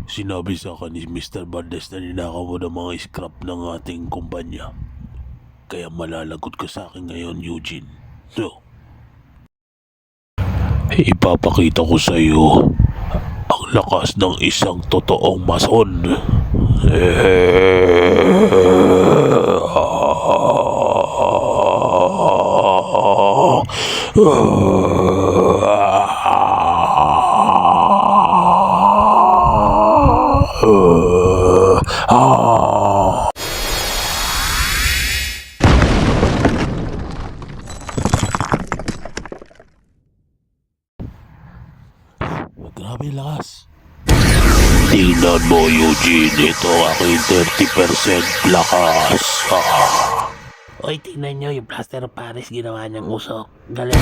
Sinabi sa akin ni Mr. Valdez na ninakaw mo ng mga scrap ng ating kumpanya. Kaya malalagot ka sa akin ngayon, Eugene. So, ipapakita ko sa iyo ang lakas ng isang totoong mason. Grabe lakas. Tingnan mo, Eugene. Ito aking 30% lakas. Oy, tingnan nyo yung plaster of Paris ginawa niyang usok. Galing.